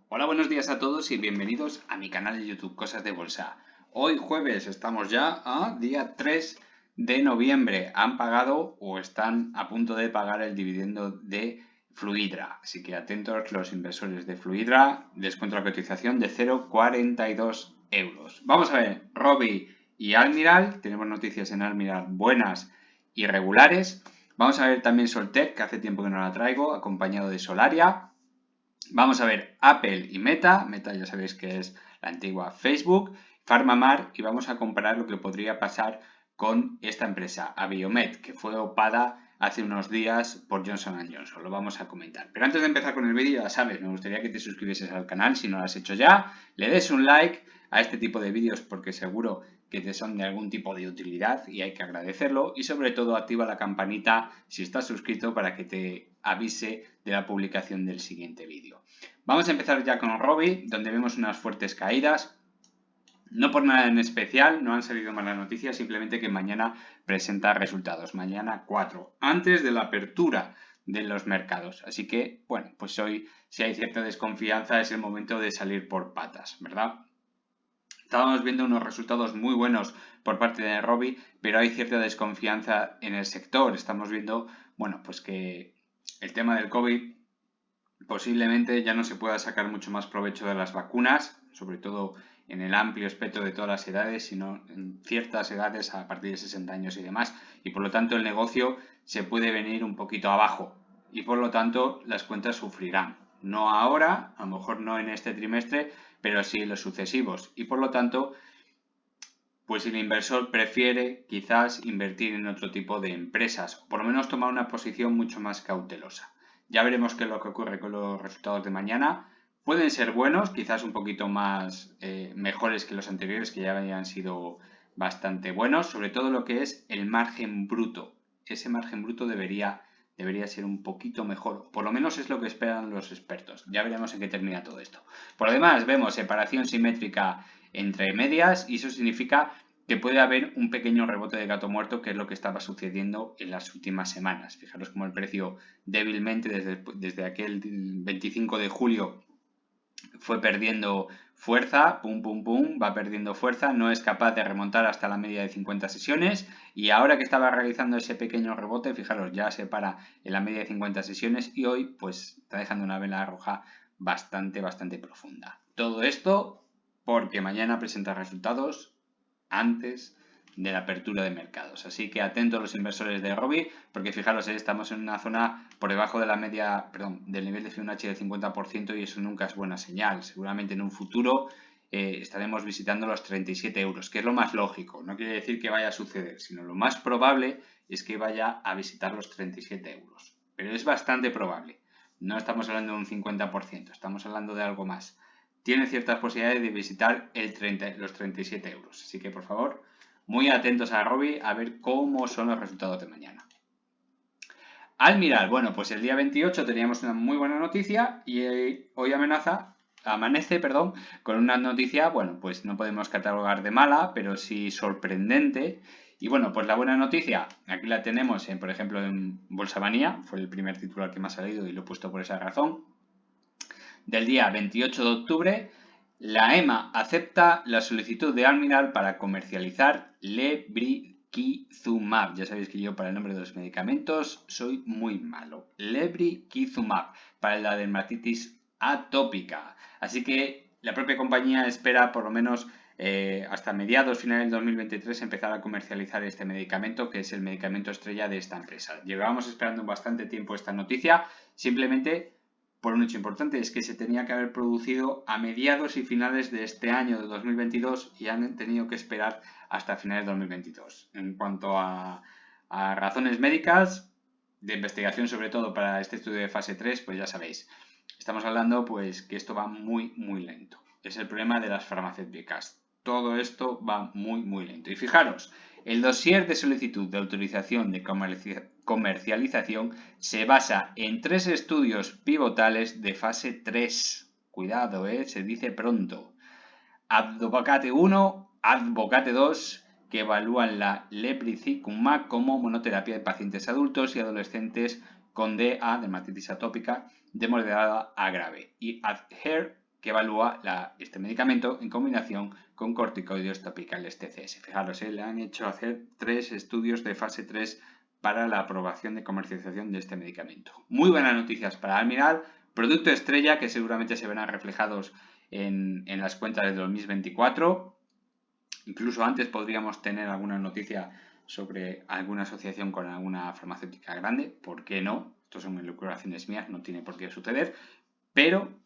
Hola, buenos días a todos y bienvenidos a mi canal de YouTube Cosas de Bolsa. Hoy jueves estamos ya a día 3 de noviembre. Han pagado o están a punto de pagar el dividendo de Fluidra. Así que atentos los inversores de Fluidra. Descuento la cotización de 0,42 euros. Vamos a ver, Robi y Almiral. Tenemos noticias en Almiral buenas y regulares. Vamos a ver también Soltec, que hace tiempo que no la traigo, acompañado de Solaria. Vamos a ver Apple y Meta. Meta ya sabéis que es la antigua Facebook. PharmaMar, y vamos a comparar lo que podría pasar con esta empresa, Abiomed, que fue opada hace unos días por Johnson & Johnson. Lo vamos a comentar. Pero antes de empezar con el vídeo, ya sabes, me gustaría que te suscribieses al canal si no lo has hecho ya. Le des un like a este tipo de vídeos porque seguro que te son de algún tipo de utilidad y hay que agradecerlo. Y sobre todo activa la campanita si estás suscrito para que te avise de la publicación del siguiente vídeo. Vamos a empezar ya con Robi, donde vemos unas fuertes caídas. No por nada en especial, no han salido malas noticias, simplemente que mañana presenta resultados, mañana 4, antes de la apertura de los mercados. Así que, bueno, pues hoy si hay cierta desconfianza es el momento de salir por patas, ¿verdad? Estábamos viendo unos resultados muy buenos por parte de Robi, pero hay cierta desconfianza en el sector. Estamos viendo, bueno, pues que el tema del COVID posiblemente ya no se pueda sacar mucho más provecho de las vacunas, sobre todo en el amplio espectro de todas las edades, sino en ciertas edades a partir de 60 años y demás. Y por lo tanto el negocio se puede venir un poquito abajo y por lo tanto las cuentas sufrirán. No ahora, a lo mejor no en este trimestre, pero sí en los sucesivos. Y por lo tanto, pues el inversor prefiere quizás invertir en otro tipo de empresas, o por lo menos tomar una posición mucho más cautelosa. Ya veremos qué es lo que ocurre con los resultados de mañana. Pueden ser buenos, quizás un poquito más mejores que los anteriores, que ya habían sido bastante buenos, sobre todo lo que es el margen bruto. Ese margen bruto debería ser un poquito mejor, por lo menos es lo que esperan los expertos. Ya veremos en qué termina todo esto. Por lo demás, vemos separación simétrica entre medias y eso significa que puede haber un pequeño rebote de gato muerto, que es lo que estaba sucediendo en las últimas semanas. Fijaros cómo el precio débilmente desde aquel 25 de julio fue perdiendo fuerza, pum, pum, pum, va perdiendo fuerza, no es capaz de remontar hasta la media de 50 sesiones y ahora que estaba realizando ese pequeño rebote, fijaros, ya se para en la media de 50 sesiones y hoy pues está dejando una vela roja bastante profunda. Todo esto porque mañana presenta resultados antes de la apertura de mercados. Así que atentos los inversores de Robi, porque fijaros, estamos en una zona por debajo de la media, perdón, del nivel de Fibonacci del 50% y eso nunca es buena señal. Seguramente en un futuro estaremos visitando los 37 euros, que es lo más lógico. No quiere decir que vaya a suceder, sino lo más probable es que vaya a visitar los 37 euros. Pero es bastante probable. No estamos hablando de un 50%, estamos hablando de algo más. Tiene ciertas posibilidades de visitar los 37 euros. Así que, por favor, muy atentos a Robi a ver cómo son los resultados de mañana. Almiral, bueno, pues el día 28 teníamos una muy buena noticia y hoy amanece, con una noticia, bueno, pues no podemos catalogar de mala, pero sí sorprendente. Y bueno, pues la buena noticia, aquí la tenemos, por ejemplo, en Bolsa Manía, fue el primer titular que me ha salido y lo he puesto por esa razón. Del día 28 de octubre, la EMA acepta la solicitud de Almiral para comercializar lebrikizumab. Ya sabéis que yo para el nombre de los medicamentos soy muy malo. Lebrikizumab para la dermatitis atópica. Así que la propia compañía espera por lo menos hasta mediados, finales del 2023 empezar a comercializar este medicamento, que es el medicamento estrella de esta empresa. Llevábamos esperando bastante tiempo esta noticia, simplemente por un hecho importante, es que se tenía que haber producido a mediados y finales de este año de 2022 y han tenido que esperar hasta finales de 2022. En cuanto a razones médicas, de investigación sobre todo para este estudio de fase 3, pues ya sabéis, estamos hablando pues que esto va muy lento. Es el problema de las farmacéuticas. Todo esto va muy lento. Y fijaros, el dossier de solicitud de autorización de comercialización se basa en 3 estudios pivotales de fase 3. Cuidado, se dice pronto. Advocate 1, Advocate 2, que evalúan la lebrikizumab como monoterapia de pacientes adultos y adolescentes con DA, dermatitis atópica, de moderada a grave. Y ADHERE, que evalúa este medicamento en combinación con corticoides topicales TCS. Fijaros, le han hecho hacer 3 estudios de fase 3 para la aprobación de comercialización de este medicamento. Muy buenas noticias para Almirall, producto estrella que seguramente se verán reflejados en las cuentas de 2024. Incluso antes podríamos tener alguna noticia sobre alguna asociación con alguna farmacéutica grande. ¿Por qué no? Estos son elucubraciones mías, no tiene por qué suceder. Pero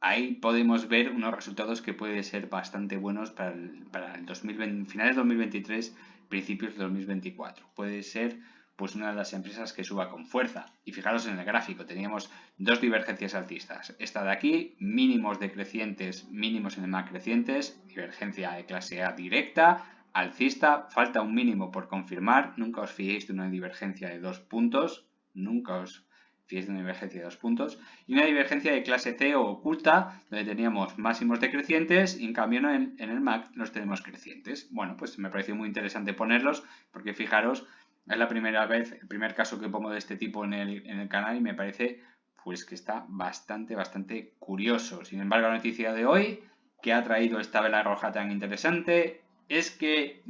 ahí podemos ver unos resultados que pueden ser bastante buenos para el 2020, finales de 2023, principios de 2024. Puede ser pues una de las empresas que suba con fuerza. Y fijaros en el gráfico, teníamos dos divergencias alcistas. Esta de aquí, mínimos decrecientes, mínimos en el MAC crecientes, divergencia de clase A directa, alcista, falta un mínimo por confirmar. Nunca os fiéis de una divergencia de 2 puntos, nunca os fiéis de una divergencia de 2 puntos. Y una divergencia de clase C o oculta, donde teníamos máximos decrecientes y en cambio en el MAC los tenemos crecientes. Bueno, pues me pareció muy interesante ponerlos porque fijaros, es la primera vez, el primer caso que pongo de este tipo en el canal y me parece pues que está bastante curioso. Sin embargo, la noticia de hoy que ha traído esta vela roja tan interesante es que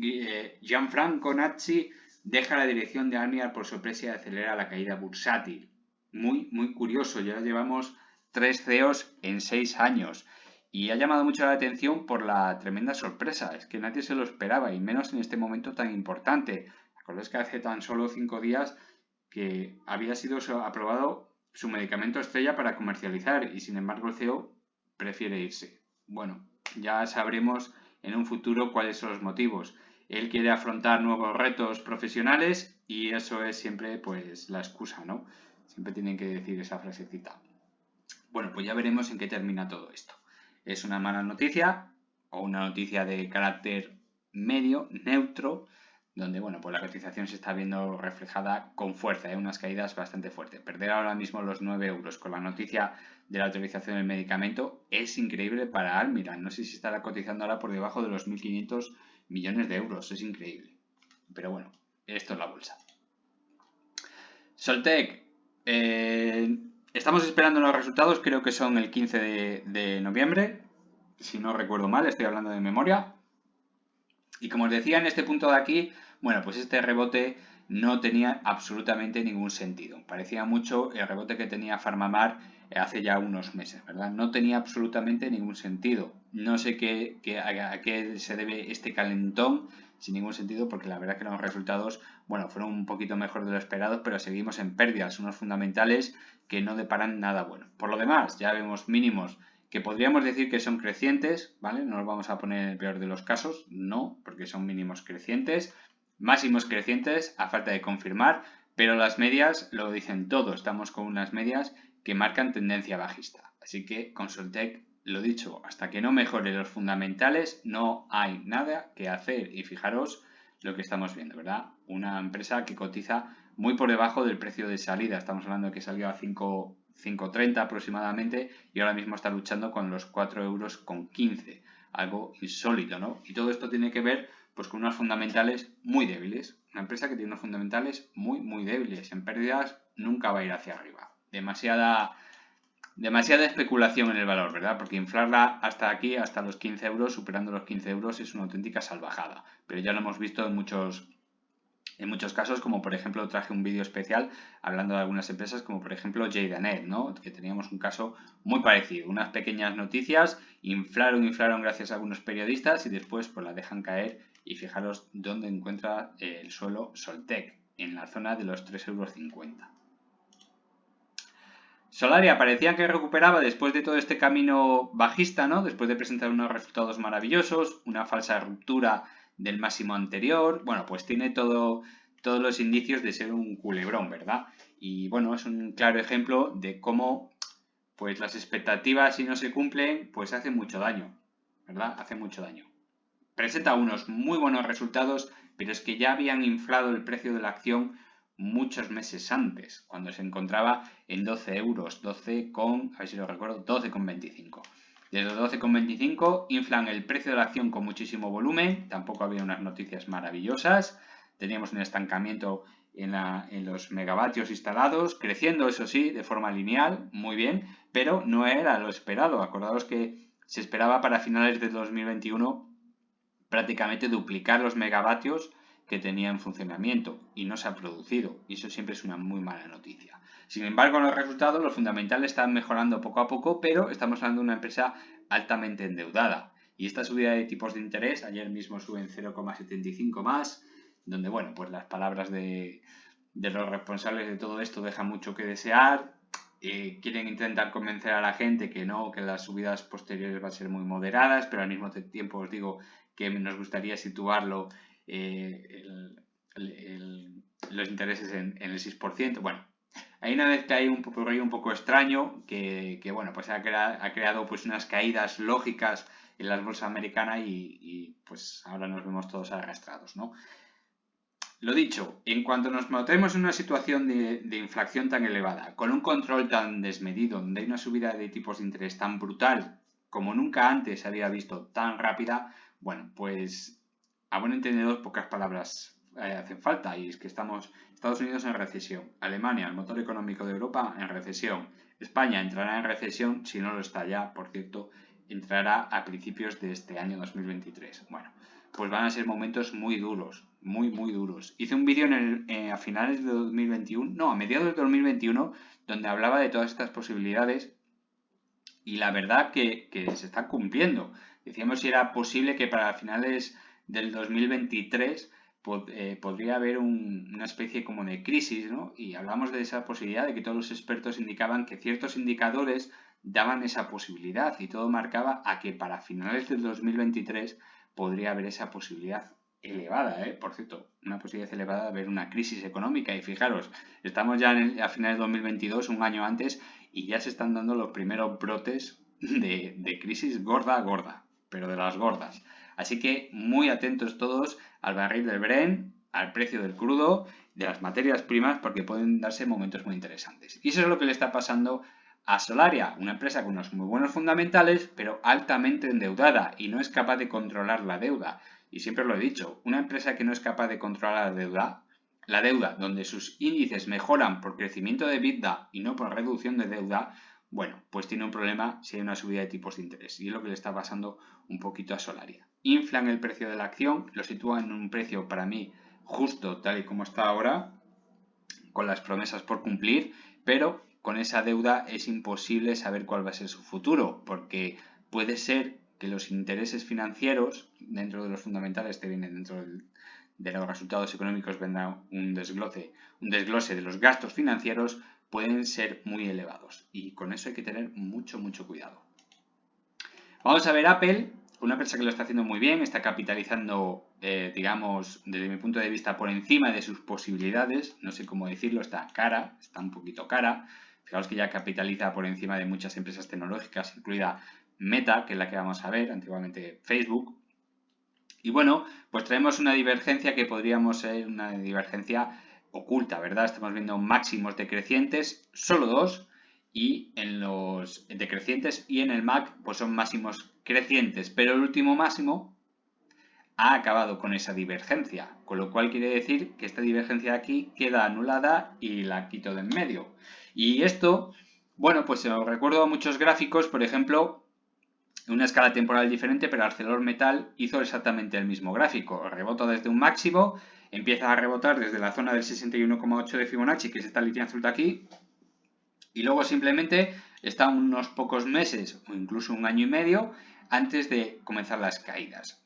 Gianfranco Nazzi deja la dirección de Almirall por sorpresa y acelera la caída bursátil. Muy curioso, ya llevamos 3 CEOs en 6 años y ha llamado mucho la atención por la tremenda sorpresa. Es que nadie se lo esperaba y menos en este momento tan importante. Acordáis que hace tan solo 5 días que había sido aprobado su medicamento estrella para comercializar y sin embargo el CEO prefiere irse. Bueno, ya sabremos en un futuro cuáles son los motivos. Él quiere afrontar nuevos retos profesionales y eso es siempre pues la excusa, ¿no? Siempre tienen que decir esa frasecita. Bueno, pues ya veremos en qué termina todo esto. ¿Es una mala noticia o una noticia de carácter medio, neutro, donde bueno, pues la cotización se está viendo reflejada con fuerza, unas caídas bastante fuertes? Perder ahora mismo los 9 euros con la noticia de la autorización del medicamento es increíble para Almirall. No sé si estará cotizando ahora por debajo de los 1.500 millones de euros, es increíble. Pero bueno, esto es la bolsa. Soltec, estamos esperando los resultados, creo que son el 15 de noviembre, si no recuerdo mal, estoy hablando de memoria. Y como os decía en este punto de aquí, bueno, pues este rebote no tenía absolutamente ningún sentido. Parecía mucho el rebote que tenía PharmaMar hace ya unos meses, ¿verdad? No tenía absolutamente ningún sentido. No sé a qué se debe este calentón, sin ningún sentido, porque la verdad es que los resultados, bueno, fueron un poquito mejor de lo esperado, pero seguimos en pérdidas, unos fundamentales que no deparan nada bueno. Por lo demás, ya vemos mínimos que podríamos decir que son crecientes, ¿vale? No nos vamos a poner en el peor de los casos, no, porque son mínimos crecientes, máximos crecientes, a falta de confirmar, pero las medias lo dicen todo, estamos con unas medias que marcan tendencia bajista. Así que con Soltec, lo dicho, hasta que no mejore los fundamentales, no hay nada que hacer. Y fijaros lo que estamos viendo, ¿verdad? Una empresa que cotiza muy por debajo del precio de salida. Estamos hablando de que salió a 5,30 aproximadamente y ahora mismo está luchando con los 4,15 euros, algo insólito, ¿no? Y todo esto tiene que ver pues con unos fundamentales muy débiles, una empresa que tiene unos fundamentales muy débiles, en pérdidas nunca va a ir hacia arriba, demasiada especulación en el valor, ¿verdad? Porque inflarla hasta aquí, hasta los 15 euros, superando los 15 euros es una auténtica salvajada, pero ya lo hemos visto en muchos casos, como por ejemplo traje un vídeo especial hablando de algunas empresas como por ejemplo Jaydanet, ¿no? Que teníamos un caso muy parecido, unas pequeñas noticias, inflaron gracias a algunos periodistas y después pues la dejan caer y fijaros dónde encuentra el suelo Soltec, en la zona de los 3,50 euros. Solaria parecía que recuperaba después de todo este camino bajista, ¿no? Después de presentar unos resultados maravillosos, una falsa ruptura del máximo anterior. Bueno, pues tiene todos los indicios de ser un culebrón, ¿verdad? Y bueno, es un claro ejemplo de cómo pues las expectativas, si no se cumplen, pues hacen mucho daño, ¿verdad? Hace mucho daño. Presenta unos muy buenos resultados, pero es que ya habían inflado el precio de la acción muchos meses antes, cuando se encontraba en 12 euros, 12,25. Desde los 12,25 inflan el precio de la acción con muchísimo volumen, tampoco había unas noticias maravillosas, teníamos un estancamiento en los megavatios instalados, creciendo, eso sí, de forma lineal, muy bien, pero no era lo esperado. Acordaos que se esperaba para finales de 2021 prácticamente duplicar los megavatios que tenía en funcionamiento y no se ha producido, y eso siempre es una muy mala noticia. Sin embargo, en los resultados, los fundamentales están mejorando poco a poco, pero estamos hablando de una empresa altamente endeudada. Y esta subida de tipos de interés, ayer mismo suben 0,75 más, donde, bueno, pues las palabras de los responsables de todo esto dejan mucho que desear. Quieren intentar convencer a la gente que no, que las subidas posteriores van a ser muy moderadas, pero al mismo tiempo os digo que nos gustaría situarlo los intereses en el 6%. Bueno, hay una vez que hay un rollo un poco extraño que bueno, pues ha creado pues unas caídas lógicas en las bolsas americanas y pues ahora nos vemos todos arrastrados, ¿no? Lo dicho, en cuanto nos metemos en una situación de inflación tan elevada, con un control tan desmedido, donde hay una subida de tipos de interés tan brutal como nunca antes se había visto, tan rápida, bueno, pues a buen entendedor pocas palabras hacen falta, y es que Estados Unidos en recesión, Alemania, el motor económico de Europa, en recesión, España entrará en recesión, si no lo está ya, por cierto, entrará a principios de este año 2023. Bueno, pues van a ser momentos muy duros, muy duros. Hice un vídeo a finales de 2021, no, a mediados de 2021, donde hablaba de todas estas posibilidades y la verdad que se está cumpliendo. Decíamos si era posible que para finales del 2023 podría haber una especie como de crisis, ¿no? Y hablamos de esa posibilidad, de que todos los expertos indicaban que ciertos indicadores daban esa posibilidad y todo marcaba a que para finales del 2023 podría haber esa posibilidad elevada, por cierto, una posibilidad elevada de haber una crisis económica. Y fijaros, estamos ya a finales de 2022, un año antes, y ya se están dando los primeros brotes de crisis gorda, pero de las gordas. Así que muy atentos todos al barril del Brent, al precio del crudo, de las materias primas, porque pueden darse momentos muy interesantes. Y eso es lo que le está pasando a Solaria, una empresa con unos muy buenos fundamentales, pero altamente endeudada y no es capaz de controlar la deuda. Y siempre lo he dicho, una empresa que no es capaz de controlar la deuda donde sus índices mejoran por crecimiento de EBITDA y no por reducción de deuda, bueno, pues tiene un problema si hay una subida de tipos de interés. Y es lo que le está pasando un poquito a Solaria. Inflan el precio de la acción, lo sitúan en un precio para mí justo tal y como está ahora, con las promesas por cumplir, pero con esa deuda es imposible saber cuál va a ser su futuro, porque puede ser que los intereses financieros, dentro de los fundamentales que vienen dentro de los resultados económicos, vendrá un desglose de los gastos financieros, pueden ser muy elevados. Y con eso hay que tener mucho cuidado. Vamos a ver Apple, una empresa que lo está haciendo muy bien, está capitalizando, digamos, desde mi punto de vista, por encima de sus posibilidades. No sé cómo decirlo, está un poquito cara. Fijaos que ya capitaliza por encima de muchas empresas tecnológicas, incluida Meta, que es la que vamos a ver, antiguamente Facebook. Y bueno, pues traemos una divergencia que podríamos ser una divergencia oculta, ¿verdad? Estamos viendo máximos decrecientes, solo dos, y en los decrecientes y en el MAC pues son máximos crecientes, pero el último máximo ha acabado con esa divergencia, con lo cual quiere decir que esta divergencia de aquí queda anulada y la quito de en medio. Y esto, bueno, pues se lo recuerdo a muchos gráficos, por ejemplo, una escala temporal diferente, pero ArcelorMittal hizo exactamente el mismo gráfico. Rebota desde un máximo, empieza a rebotar desde la zona del 61,8 de Fibonacci, que es esta línea azul de aquí, y luego simplemente está unos pocos meses o incluso un año y medio antes de comenzar las caídas.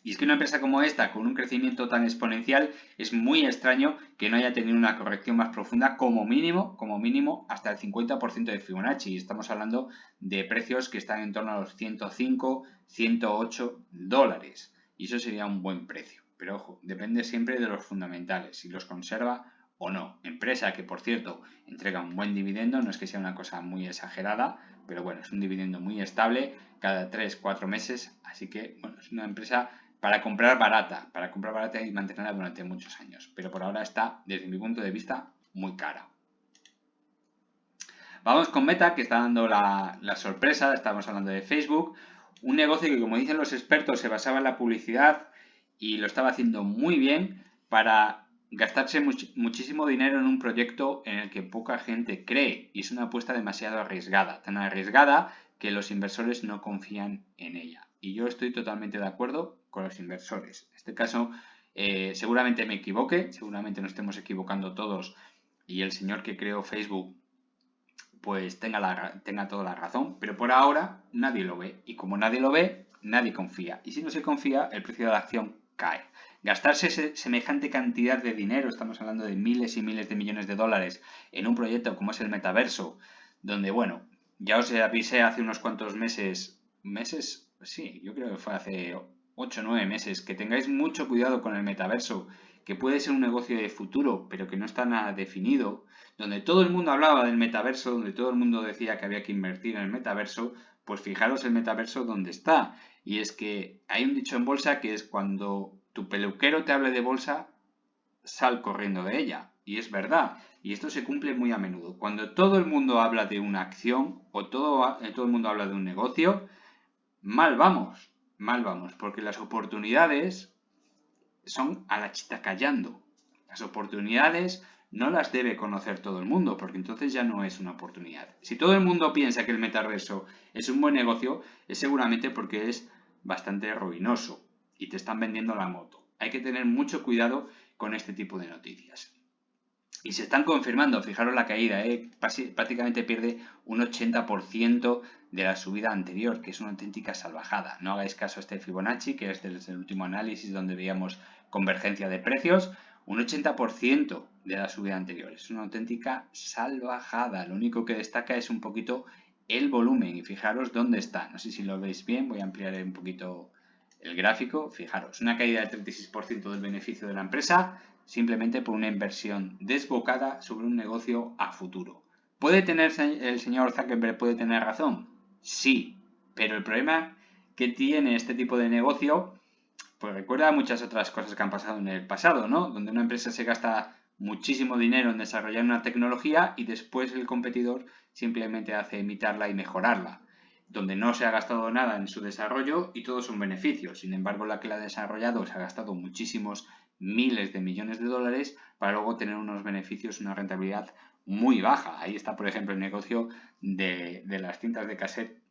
Y es que una empresa como esta, con un crecimiento tan exponencial, es muy extraño que no haya tenido una corrección más profunda, como mínimo, hasta el 50% de Fibonacci. Y estamos hablando de precios que están en torno a los 105, 108 dólares. Y eso sería un buen precio. Pero ojo, depende siempre de los fundamentales, si los conserva o no. Empresa que, por cierto, entrega un buen dividendo, no es que sea una cosa muy exagerada, pero bueno, es un dividendo muy estable cada 3-4 meses. Así que, bueno, es una empresa para comprar barata y mantenerla durante muchos años. Pero por ahora está, desde mi punto de vista, muy cara. Vamos con Meta, que está dando la sorpresa. Estamos hablando de Facebook. Un negocio que, como dicen los expertos, se basaba en la publicidad y lo estaba haciendo muy bien para gastarse muchísimo dinero en un proyecto en el que poca gente cree y es una apuesta demasiado arriesgada, tan arriesgada que los inversores no confían en ella. Y yo estoy totalmente de acuerdo con los inversores. En este caso, seguramente me equivoque, seguramente nos estemos equivocando todos y el señor que creó Facebook pues tenga toda la razón, pero por ahora nadie lo ve y como nadie lo ve, nadie confía. Y si no se confía, el precio de la acción cae. Gastarse semejante cantidad de dinero, estamos hablando de miles y miles de millones de dólares, en un proyecto como es el metaverso, donde, bueno, ya os avisé hace unos cuantos meses, sí, yo creo que fue hace 8 o 9 meses, que tengáis mucho cuidado con el metaverso, que puede ser un negocio de futuro, pero que no está nada definido, donde todo el mundo hablaba del metaverso, donde todo el mundo decía que había que invertir en el metaverso, pues fijaros el metaverso donde está. Y es que hay un dicho en bolsa que es cuando tu peluquero te hable de bolsa, sal corriendo de ella. Y es verdad. Y esto se cumple muy a menudo. Cuando todo el mundo habla de una acción o todo el mundo habla de un negocio, mal vamos, porque las oportunidades son a la chita callando. Las oportunidades no las debe conocer todo el mundo, porque entonces ya no es una oportunidad. Si todo el mundo piensa que el metaverso es un buen negocio, es seguramente porque es bastante ruinoso y te están vendiendo la moto. Hay que tener mucho cuidado con este tipo de noticias. Y se están confirmando, fijaros la caída, prácticamente pierde un 80% de la subida anterior, que es una auténtica salvajada. No hagáis caso a este Fibonacci, que es desde el último análisis donde veíamos convergencia de precios, un 80% de la subida anterior. Es una auténtica salvajada. Lo único que destaca es un poquito el volumen y fijaros dónde está. No sé si lo veis bien, voy a ampliar un poquito el gráfico. Fijaros, una caída del 36% del beneficio de la empresa, simplemente por una inversión desbocada sobre un negocio a futuro. ¿Puede tener el señor Zuckerberg puede tener razón? Sí, pero el problema que tiene este tipo de negocio, pues recuerda a muchas otras cosas que han pasado en el pasado, ¿no? Donde una empresa se gasta muchísimo dinero en desarrollar una tecnología y después el competidor simplemente hace imitarla y mejorarla, donde no se ha gastado nada en su desarrollo y todos son beneficios. Sin embargo, la que la ha desarrollado se ha gastado muchísimos miles de millones de dólares para luego tener unos beneficios, una rentabilidad muy baja. Ahí está, por ejemplo, el negocio de las cintas de cassette,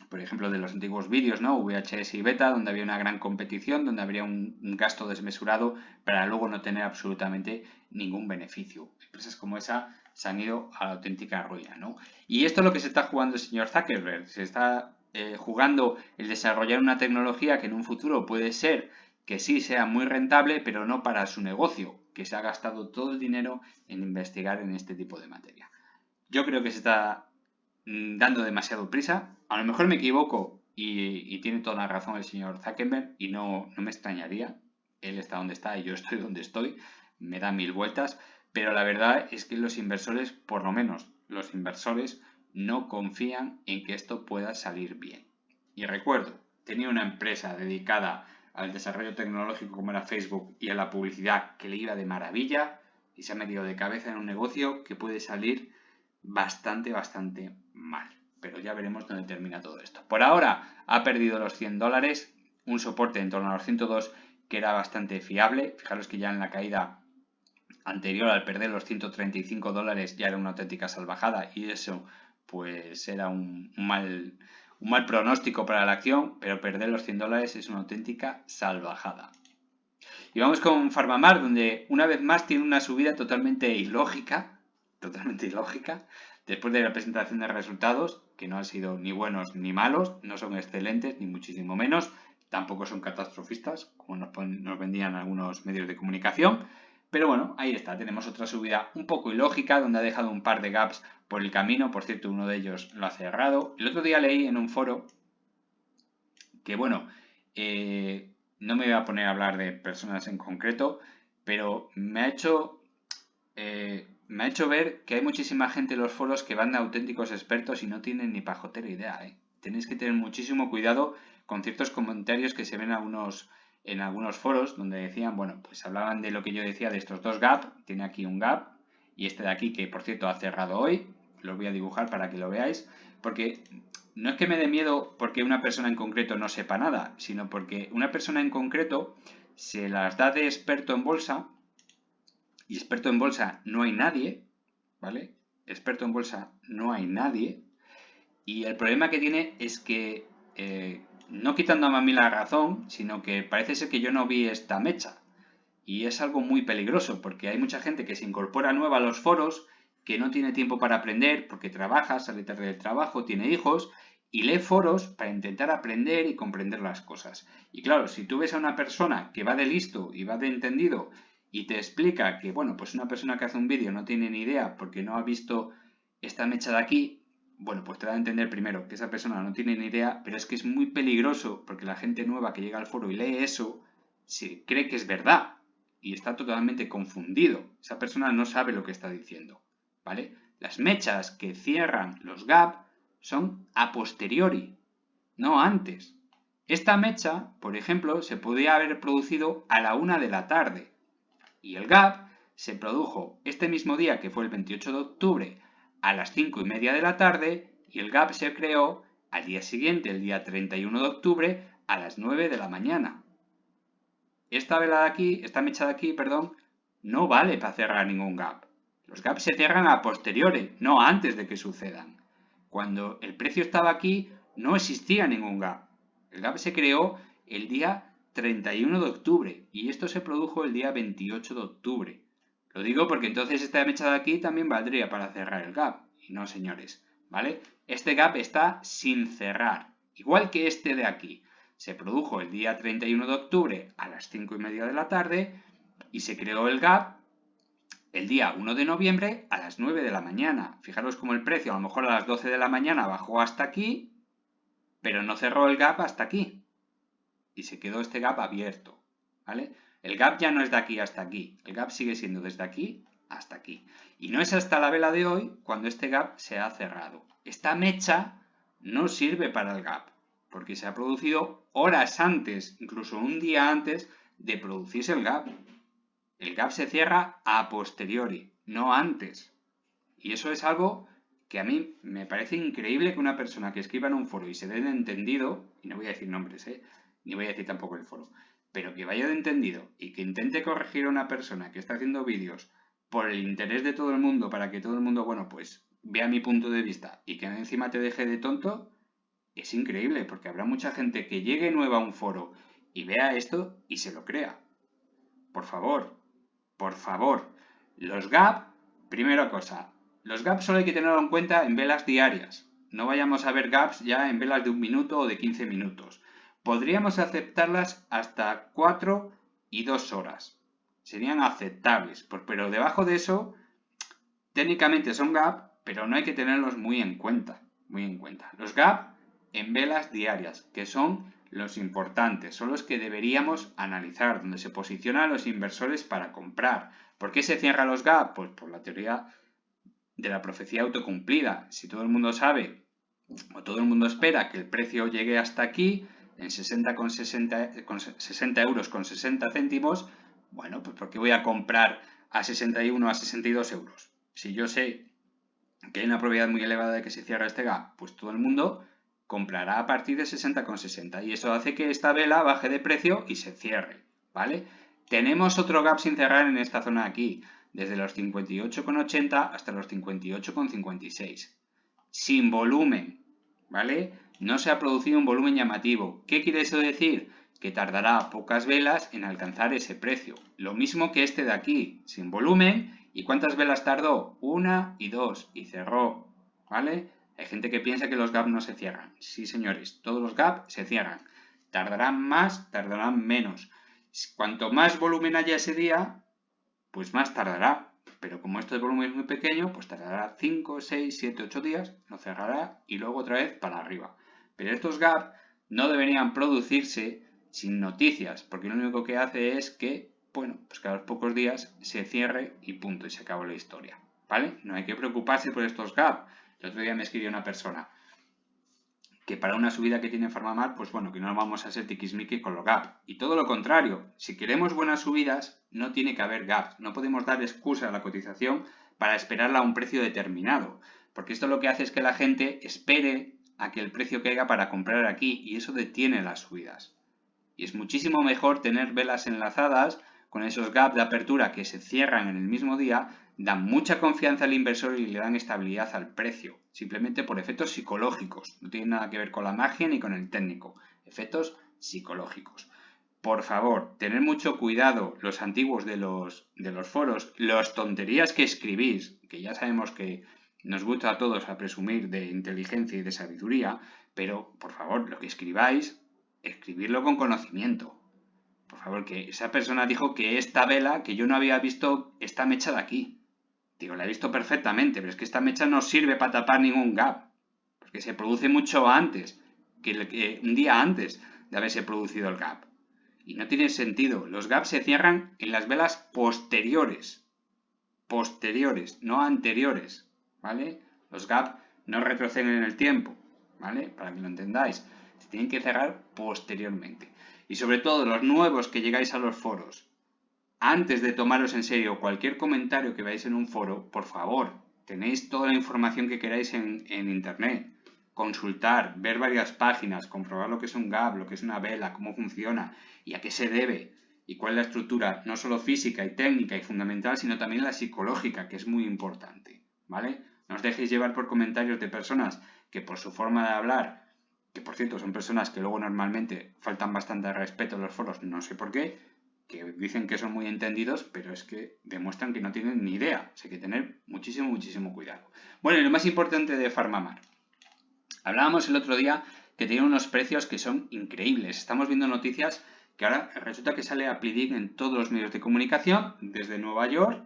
por ejemplo, de los antiguos vídeos, ¿no? VHS y beta, donde había una gran competición, donde habría un gasto desmesurado para luego no tener absolutamente ningún beneficio. Empresas como esa se han ido a la auténtica ruina, ¿no? Y esto es lo que se está jugando el señor Zuckerberg. Se está jugando el desarrollar una tecnología que en un futuro puede ser que sí sea muy rentable, pero no para su negocio, que se ha gastado todo el dinero en investigar en este tipo de materia. Yo creo que se está dando demasiado prisa. A lo mejor me equivoco y tiene toda la razón el señor Zuckerberg y no me extrañaría. Él está donde está y yo estoy donde estoy. Me da mil vueltas. Pero la verdad es que los inversores, por lo menos los inversores, no confían en que esto pueda salir bien. Y recuerdo, tenía una empresa dedicada al desarrollo tecnológico como era Facebook y a la publicidad que le iba de maravilla y se ha metido de cabeza en un negocio que puede salir bastante mal. Pero ya veremos dónde termina todo esto. Por ahora ha perdido los $100, un soporte en torno a los 102 que era bastante fiable. Fijaros que ya en la caída anterior, al perder los $135, ya era una auténtica salvajada y eso pues era un mal pronóstico para la acción, pero perder los $100 es una auténtica salvajada. Y vamos con PharmaMar, donde una vez más tiene una subida totalmente ilógica, después de la presentación de resultados, que no han sido ni buenos ni malos, no son excelentes, ni muchísimo menos, tampoco son catastrofistas, como nos vendían algunos medios de comunicación, pero bueno, ahí está, tenemos otra subida un poco ilógica, donde ha dejado un par de gaps por el camino, por cierto, uno de ellos lo ha cerrado. El otro día leí en un foro que, bueno, no me voy a poner a hablar de personas en concreto, pero me ha hecho ver que hay muchísima gente en los foros que van de auténticos expertos y no tienen ni pajotera idea, ¿eh? Tenéis que tener muchísimo cuidado con ciertos comentarios que se ven en algunos foros donde decían, bueno, pues hablaban de lo que yo decía de estos dos gaps, tiene aquí un gap y este de aquí que por cierto ha cerrado hoy, lo voy a dibujar para que lo veáis, porque no es que me dé miedo porque una persona en concreto no sepa nada, sino porque una persona en concreto se las da de experto en bolsa Y experto en bolsa no hay nadie, ¿vale? Experto en bolsa no hay nadie. Y el problema que tiene es que, no quitándome a mí la razón, sino que parece ser que yo no vi esta mecha. Y es algo muy peligroso, porque hay mucha gente que se incorpora nueva a los foros, que no tiene tiempo para aprender, porque trabaja, sale tarde del trabajo, tiene hijos, y lee foros para intentar aprender y comprender las cosas. Y claro, si tú ves a una persona que va de listo y va de entendido, y te explica que, bueno, pues una persona que hace un vídeo no tiene ni idea porque no ha visto esta mecha de aquí, bueno, pues te da a entender primero que esa persona no tiene ni idea, pero es que es muy peligroso porque la gente nueva que llega al foro y lee eso, se cree que es verdad y está totalmente confundido. Esa persona no sabe lo que está diciendo, ¿vale? Las mechas que cierran los gap son a posteriori, no antes. Esta mecha, por ejemplo, se podía haber producido a la 1 de la tarde y el gap se produjo este mismo día, que fue el 28 de octubre, a las 5:30 de la tarde, y el gap se creó al día siguiente, el día 31 de octubre, a las 9 de la mañana. Esta vela de aquí, esta mecha de aquí, perdón, no vale para cerrar ningún gap. Los gaps se cierran a posteriori, no antes de que sucedan. Cuando el precio estaba aquí, no existía ningún gap. El gap se creó el día 31 de octubre y esto se produjo el día 28 de octubre. Lo digo porque entonces esta mecha de aquí también valdría para cerrar el gap. Y no, señores, ¿vale? Este gap está sin cerrar, igual que este de aquí. Se produjo el día 31 de octubre a las 5:30 de la tarde y se creó el gap el día 1 de noviembre a las 9 de la mañana. Fijaros cómo el precio a lo mejor a las 12 de la mañana bajó hasta aquí, pero no cerró el gap hasta aquí. Y se quedó este gap abierto, ¿vale? El gap ya no es de aquí hasta aquí, el gap sigue siendo desde aquí hasta aquí. Y no es hasta la vela de hoy cuando este gap se ha cerrado. Esta mecha no sirve para el gap, porque se ha producido horas antes, incluso un día antes de producirse el gap. El gap se cierra a posteriori, no antes. Y eso es algo que a mí me parece increíble que una persona que escriba en un foro y se dé de entendido, y no voy a decir nombres, ni voy a decir tampoco el foro, pero que vaya de entendido y que intente corregir a una persona que está haciendo vídeos por el interés de todo el mundo, para que todo el mundo, bueno, pues vea mi punto de vista y que encima te deje de tonto, es increíble, porque habrá mucha gente que llegue nueva a un foro y vea esto y se lo crea. Por favor, los gap, primera cosa, los gaps solo hay que tenerlo en cuenta en velas diarias. No vayamos a ver gaps ya en velas de 1 minuto o de 15 minutos. Podríamos aceptarlas hasta 4 y 2 horas. Serían aceptables, pero debajo de eso, técnicamente son gap, pero no hay que tenerlos muy en cuenta. Los gap en velas diarias, que son los importantes, son los que deberíamos analizar, donde se posicionan los inversores para comprar. ¿Por qué se cierran los gap? Pues por la teoría de la profecía autocumplida. Si todo el mundo sabe o todo el mundo espera que el precio llegue hasta aquí, en 60 euros con 60 céntimos, bueno, pues ¿por qué voy a comprar a 61 a 62 euros? Si yo sé que hay una probabilidad muy elevada de que se cierre este gap, pues todo el mundo comprará a partir de 60,60 y eso hace que esta vela baje de precio y se cierre, ¿vale? Tenemos otro gap sin cerrar en esta zona de aquí, desde los 58,80 hasta los 58,56. Sin volumen, ¿vale? No se ha producido un volumen llamativo. ¿Qué quiere eso decir? Que tardará pocas velas en alcanzar ese precio. Lo mismo que este de aquí, sin volumen. ¿Y cuántas velas tardó? 1 y 2 y cerró, ¿vale? Hay gente que piensa que los gaps no se cierran. Sí, señores, todos los gaps se cierran. Tardarán más, tardarán menos. Cuanto más volumen haya ese día, pues más tardará. Pero como este volumen es muy pequeño, pues tardará 5, 6, 7, 8 días, lo cerrará y luego otra vez para arriba. Pero estos gaps no deberían producirse sin noticias, porque lo único que hace es que, bueno, pues que a los pocos días se cierre y punto, y se acabó la historia, ¿vale? No hay que preocuparse por estos gaps. El otro día me escribió una persona que para una subida que tiene Farmamar, pues bueno, que no vamos a ser tiquismiquis con los gaps. Y todo lo contrario, si queremos buenas subidas, no tiene que haber gaps. No podemos dar excusa a la cotización para esperarla a un precio determinado. Porque esto lo que hace es que la gente espere a que el precio caiga para comprar aquí y eso detiene las subidas. Y es muchísimo mejor tener velas enlazadas con esos gaps de apertura que se cierran en el mismo día, dan mucha confianza al inversor y le dan estabilidad al precio, simplemente por efectos psicológicos. No tiene nada que ver con la magia ni con el técnico, efectos psicológicos. Por favor, tener mucho cuidado los antiguos de los foros, las tonterías que escribís, que ya sabemos que nos gusta a todos a presumir de inteligencia y de sabiduría, pero por favor, lo que escribáis, escribirlo con conocimiento. Por favor, que esa persona dijo que esta vela, que yo no había visto esta mecha de aquí. Digo, la he visto perfectamente, pero es que esta mecha no sirve para tapar ningún gap, porque se produce mucho antes, que un día antes de haberse producido el gap. Y no tiene sentido. Los gaps se cierran en las velas posteriores. Posteriores, no anteriores. ¿Vale? Los gaps no retroceden en el tiempo. ¿Vale? Para que lo entendáis. Se tienen que cerrar posteriormente. Y sobre todo los nuevos que llegáis a los foros. Antes de tomaros en serio cualquier comentario que veáis en un foro, por favor, tenéis toda la información que queráis en internet. Consultar, ver varias páginas, comprobar lo que es un gap, lo que es una vela, cómo funciona y a qué se debe y cuál es la estructura, no solo física y técnica y fundamental, sino también la psicológica, que es muy importante, ¿vale? No os dejéis llevar por comentarios de personas que por su forma de hablar, que por cierto son personas que luego normalmente faltan bastante respeto en los foros, no sé por qué, que dicen que son muy entendidos, pero es que demuestran que no tienen ni idea. Así que tener muchísimo, muchísimo cuidado. Bueno, y lo más importante de PharmaMar. Hablábamos el otro día que tiene unos precios que son increíbles. Estamos viendo noticias que ahora resulta que sale Aplidin en todos los medios de comunicación, desde Nueva York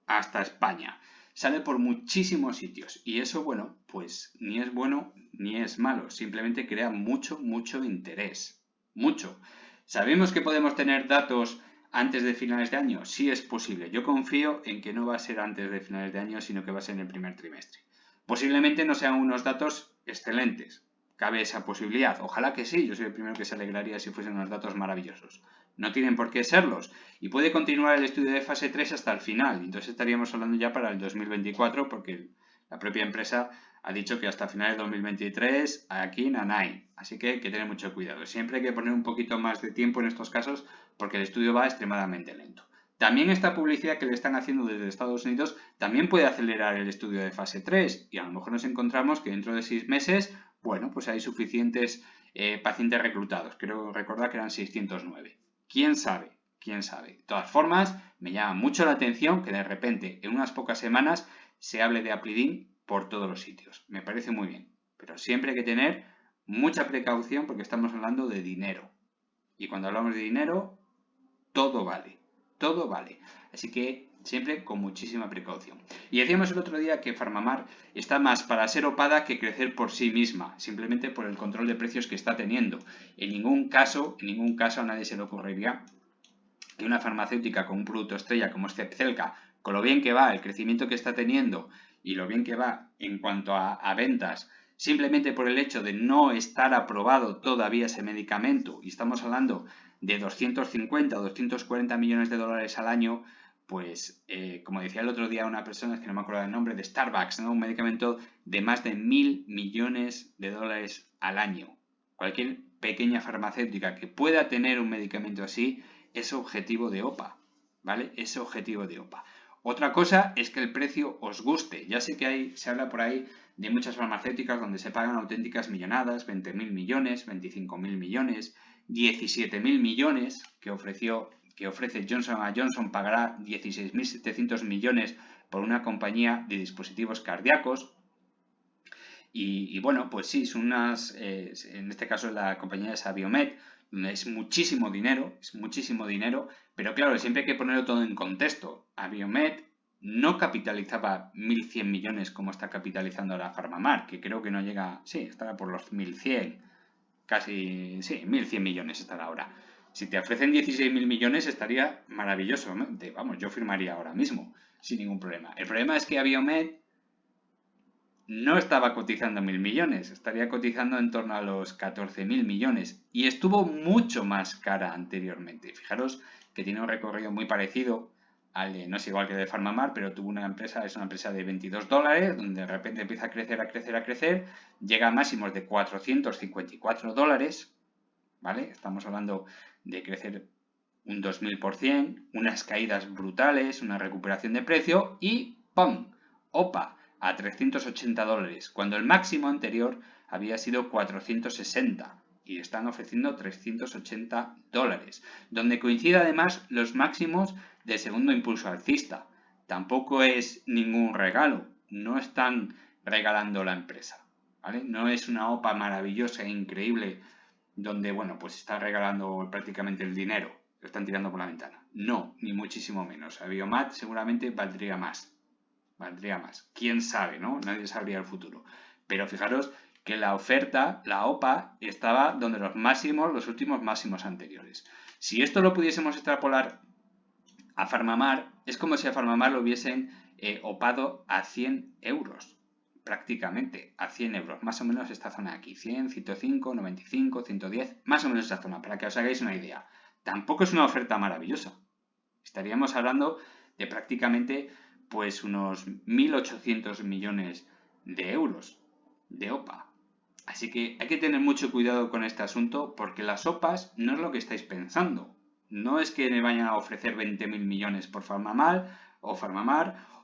hasta España. Sale por muchísimos sitios. Y eso, bueno, pues ni es bueno ni es malo. Simplemente crea mucho, mucho interés. Mucho. ¿Sabemos que podemos tener datos antes de finales de año? Sí es posible. Yo confío en que no va a ser antes de finales de año, sino que va a ser en el primer trimestre. Posiblemente no sean unos datos excelentes. Cabe esa posibilidad. Ojalá que sí. Yo soy el primero que se alegraría si fuesen unos datos maravillosos. No tienen por qué serlos. Y puede continuar el estudio de fase 3 hasta el final. Entonces estaríamos hablando ya para el 2024 porque la propia empresa ha dicho que hasta finales de 2023 aquí nanay. Así que hay que tener mucho cuidado. Siempre hay que poner un poquito más de tiempo en estos casos porque el estudio va extremadamente lento. También esta publicidad que le están haciendo desde Estados Unidos también puede acelerar el estudio de fase 3 y a lo mejor nos encontramos que dentro de 6 meses, bueno, pues hay suficientes pacientes reclutados. Creo recordar que eran 609. ¿Quién sabe? ¿Quién sabe? De todas formas, me llama mucho la atención que de repente en unas pocas semanas se hable de Aplidin por todos los sitios. Me parece muy bien. Pero siempre hay que tener mucha precaución porque estamos hablando de dinero. Y cuando hablamos de dinero, todo vale. Todo vale. Así que siempre con muchísima precaución. Y decíamos el otro día que PharmaMar está más para ser opada que crecer por sí misma, simplemente por el control de precios que está teniendo. En ningún caso a nadie se le ocurriría que una farmacéutica con un producto estrella como es Zepzelca, con lo bien que va, el crecimiento que está teniendo y lo bien que va en cuanto a ventas, simplemente por el hecho de no estar aprobado todavía ese medicamento, y estamos hablando de 250 o 240 millones de dólares al año, pues como decía el otro día una persona, es que no me acuerdo del nombre, de Starbucks, ¿no? Un medicamento de más de 1.000 millones de dólares al año. Cualquier pequeña farmacéutica que pueda tener un medicamento así es objetivo de OPA, ¿vale? Es objetivo de OPA. Otra cosa es que el precio os guste. Ya sé que se habla por ahí de muchas farmacéuticas donde se pagan auténticas millonadas, 20.000 millones, 25.000 millones, 17.000 millones que ofrece Johnson & Johnson, pagará 16.700 millones por una compañía de dispositivos cardíacos. Y bueno, pues sí, son en este caso la compañía es Abiomed, es muchísimo dinero, pero claro, siempre hay que ponerlo todo en contexto. Abiomed no capitalizaba 1.100 millones como está capitalizando ahora PharmaMar, que creo que no llega, sí, estará por los 1.100, casi, sí, 1.100 millones estará ahora. Si te ofrecen 16.000 millones estaría maravilloso, ¿no? Vamos, yo firmaría ahora mismo, sin ningún problema. El problema es que Abiomed no estaba cotizando 1.000 millones, estaría cotizando en torno a los 14.000 millones y estuvo mucho más cara anteriormente. Fijaros que tiene un recorrido muy parecido al de, no es igual que de PharmaMar, pero tuvo es una empresa de 22 dólares, donde de repente empieza a crecer, llega a máximos de 454 dólares, ¿vale? Estamos hablando de crecer un 2000%, unas caídas brutales, una recuperación de precio y ¡pum! ¡Opa! A $380, cuando el máximo anterior había sido 460 y están ofreciendo $380, donde coincide además los máximos del segundo impulso alcista. Tampoco es ningún regalo, no están regalando la empresa, ¿vale? No es una OPA maravillosa e increíble donde, bueno, pues está regalando prácticamente el dinero, lo están tirando por la ventana. No, ni muchísimo menos. A Biomat seguramente valdría más. Quién sabe, ¿no? Nadie sabría el futuro. Pero fijaros que la oferta, la OPA, estaba donde los últimos máximos anteriores. Si esto lo pudiésemos extrapolar a Farmamar, es como si a Farmamar lo hubiesen opado a 100 euros. Prácticamente a 100 euros, más o menos esta zona de aquí, 100, 105, 95, 110, más o menos esta zona, para que os hagáis una idea. Tampoco es una oferta maravillosa. Estaríamos hablando de prácticamente pues unos 1.800 millones de euros de OPA. Así que hay que tener mucho cuidado con este asunto porque las OPAs no es lo que estáis pensando. No es que me vayan a ofrecer 20.000 millones por Farmamar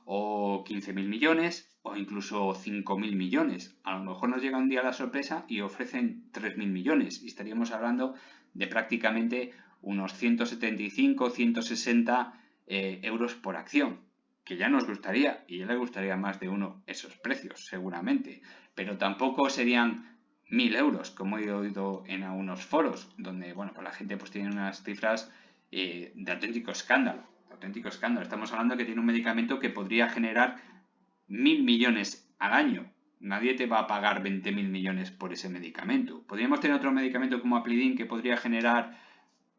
o 15.000 millones o incluso 5.000 millones. A lo mejor nos llega un día la sorpresa y ofrecen 3.000 millones y estaríamos hablando de prácticamente unos 175, 160 euros por acción, que ya nos gustaría y ya le gustaría más de uno esos precios seguramente, pero tampoco serían 1.000 euros, como he oído en algunos foros, donde bueno, pues la gente pues tiene unas cifras de auténtico escándalo. Estamos hablando que tiene un medicamento que podría generar 1.000 millones al año. Nadie te va a pagar 20.000 millones por ese medicamento. Podríamos tener otro medicamento como Aplidin que podría generar,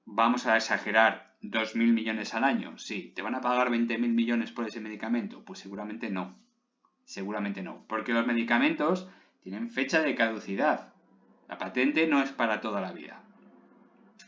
vamos a exagerar, 2.000 millones al año. Sí, ¿te van a pagar 20.000 millones por ese medicamento? Pues seguramente no. Seguramente no. Porque los medicamentos tienen fecha de caducidad. La patente no es para toda la vida.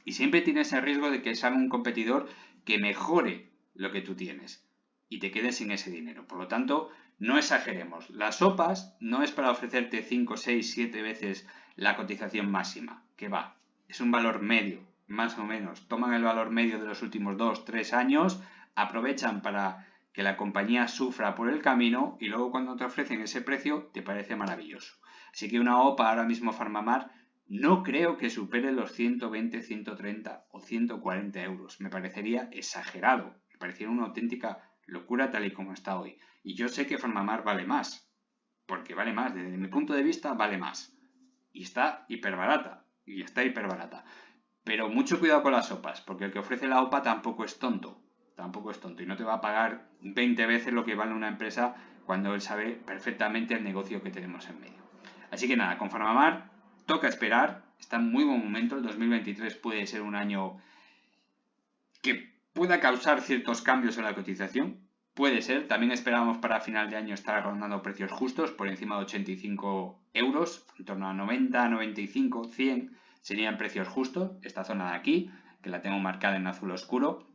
Y siempre tienes el riesgo de que salga un competidor que mejore lo que tú tienes y te quedes sin ese dinero. Por lo tanto, no exageremos. Las OPAs no es para ofrecerte 5, 6, 7 veces la cotización máxima, que va, es un valor medio, más o menos. Toman el valor medio de los últimos 2, 3 años, aprovechan para que la compañía sufra por el camino y luego cuando te ofrecen ese precio te parece maravilloso. Así que una OPA ahora mismo Farmamar no creo que supere los 120, 130 o 140 euros. Me parecería exagerado. Me parecería una auténtica locura tal y como está hoy. Y yo sé que Farmamar vale más. Porque vale más. Desde mi punto de vista vale más. Y está hiperbarata. Pero mucho cuidado con las sopas. Porque el que ofrece la OPA tampoco es tonto. Y no te va a pagar 20 veces lo que vale una empresa cuando él sabe perfectamente el negocio que tenemos en medio. Así que nada, con Farmamar toca esperar, está en muy buen momento, el 2023 puede ser un año que pueda causar ciertos cambios en la cotización, puede ser, también esperábamos para final de año estar rondando precios justos, por encima de 85 euros, en torno a 90, 95, 100, serían precios justos, esta zona de aquí, que la tengo marcada en azul oscuro,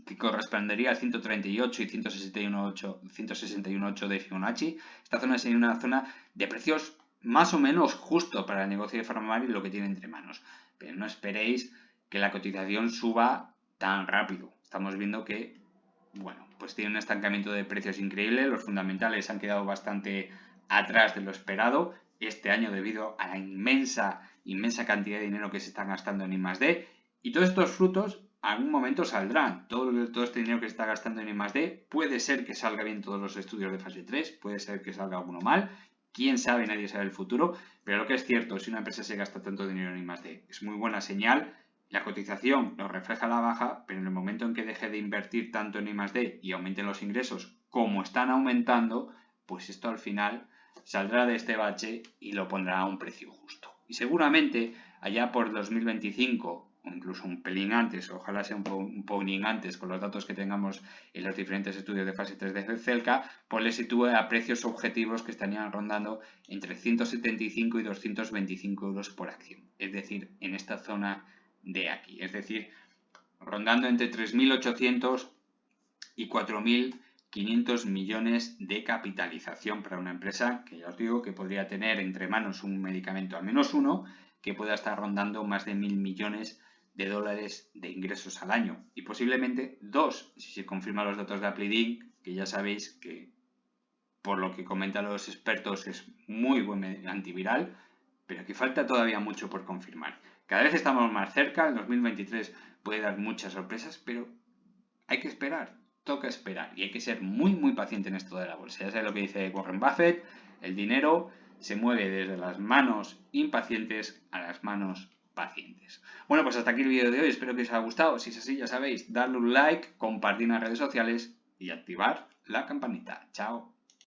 que correspondería al 138 y 161.8 de Fibonacci. Esta zona sería una zona de precios más o menos justo para el negocio de Farmamar y lo que tiene entre manos. Pero no esperéis que la cotización suba tan rápido. Estamos viendo que, bueno, pues tiene un estancamiento de precios increíble. Los fundamentales han quedado bastante atrás de lo esperado este año debido a la inmensa cantidad de dinero que se están gastando en I+D. Y todos estos frutos en algún momento saldrán. Todo este dinero que se está gastando en I+D puede ser que salga bien todos los estudios de fase 3, puede ser que salga alguno mal. Quién sabe, nadie sabe el futuro, pero lo que es cierto, si una empresa se gasta tanto dinero en I+D, es muy buena señal. La cotización lo refleja a la baja, pero en el momento en que deje de invertir tanto en I+D y aumenten los ingresos como están aumentando, pues esto al final saldrá de este bache y lo pondrá a un precio justo. Y seguramente allá por 2025 o incluso un pelín antes, ojalá sea un pelín antes con los datos que tengamos en los diferentes estudios de fase 3 de Celca, pues le sitúe a precios objetivos que estarían rondando entre 175 y 225 euros por acción. Es decir, en esta zona de aquí. Es decir, rondando entre 3.800 y 4.500 millones de capitalización para una empresa que ya os digo que podría tener entre manos un medicamento, al menos uno, que pueda estar rondando más de 1.000 millones de dólares de ingresos al año y posiblemente 2 si se confirman los datos de Applidin, que ya sabéis que por lo que comentan los expertos es muy buen antiviral, pero que falta todavía mucho por confirmar. Cada vez estamos más cerca, el 2023 puede dar muchas sorpresas, pero hay que esperar, toca esperar y hay que ser muy paciente en esto de la bolsa. Ya sabes lo que dice Warren Buffett, el dinero se mueve desde las manos impacientes a las manos pacientes. Bueno, pues hasta aquí el vídeo de hoy, espero que os haya gustado. Si es así, ya sabéis, darle un like, compartir en las redes sociales y activar la campanita. Chao.